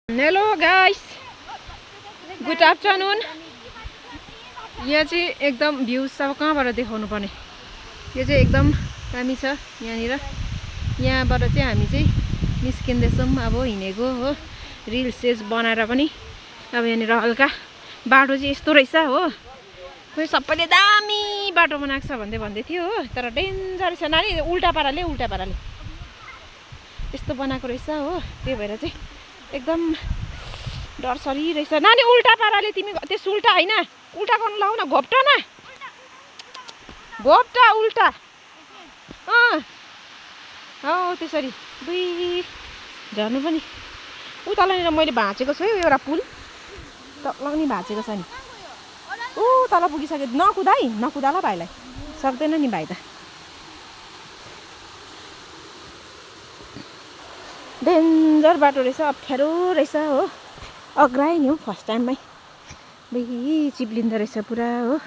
Hello guys, good afternoon. यहाँ चाहिँ एकदम भ्यू सब कहाँबाट देखाउनु पर्ने, यो चाहिँ एकदम दामी छ यहाँनिर। यहाँबाट चाहिँ हामी चाहिँ निस्किँदैछौँ। अब हिँडेको हो, रिल सेज बनाएर पनि। अब यहाँनिर हल्का बाटो चाहिँ यस्तो रहेछ हो, खोइ सबैले दामी बाटो बनाएको छ भन्दै थियो हो, तर डेन्जर छ नानी। उल्टा पाराले यस्तो बनाएको रहेछ हो, त्यही भएर चाहिँ एकदम डरसरी रहेछ नानी। उल्टा पाराले तिमी त्यस उल्टा होइन, उल्टा गर्नु लाउ न, घोप्टा न, घोप्टा उल्टा। हो त्यसरी दुई झर्नु पनि। उतालनिर मैले भाँचेको छु है, एउटा पुल तल नि भाँचेको छ नि। तल पुगिसक्यो। नकुदा ल भाइलाई, सक्दैन नि भाइ त। डेन्जर बाटो रहेछ, अप्ठ्यारो रहेछ हो। अग्राए नि हो फर्स्ट टाइममै, चिप्लिँदो रहेछ पुरा हो।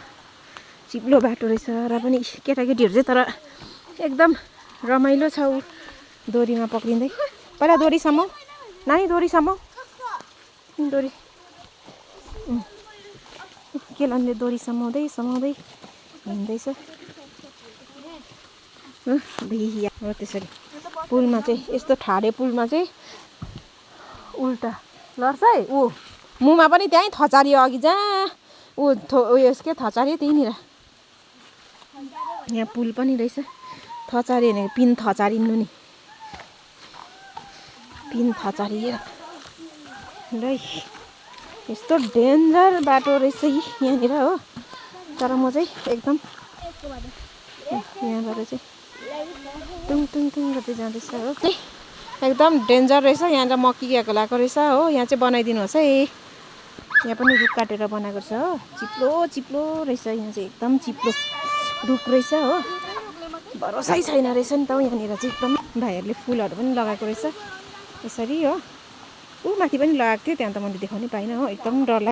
चिप्लो बाटो रहेछ र पनि केटाकेटीहरू चाहिँ तर एकदम रमाइलो छ। ऊ दोरीमा पक्रिँदै, पहिला दोरीसम्म नानी, दोरीसम्म दोरी केलनले दोरी समाउँदै हिँड्दैछ हो। त्यसरी पुलमा चाहिँ, यस्तो ठाडे पुलमा चाहिँ उल्टा लड्छ है। ऊ मुमा पनि त्यहीँ थचारियो, अघि जहाँ उयस के थचारियो त्यहीँनिर। यहाँ पुल पनि रहेछ, थचारियो भने पिन थचारिनु नि, पिन थचारिएर ल। यस्तो डेन्जर बाटो रहेछ यहाँनिर हो। तर म चाहिँ एकदम यहाँबाट चाहिँ टुङ गर्दै जाँदैछ हो। एकदम डेन्जर रहेछ यहाँ चाहिँ। मक्कीको लगाएको रहेछ हो। यहाँ चाहिँ बनाइदिनुहोस् है। यहाँ पनि रुख काटेर बनाएको छ हो। चिप्लो रहेछ यहाँ चाहिँ, एकदम चिप्लो रुख रहेछ हो। भरोसै छैन रहेछ नि त हौ यहाँनिर चाहिँ। एकदम भाइहरूले फुलहरू पनि लगाएको रहेछ यसरी हो। ऊ माथि पनि लगाएको थियो, त्यहाँ त मैले देखाउनै पाइनँ हो। एकदम डर लाग्यो।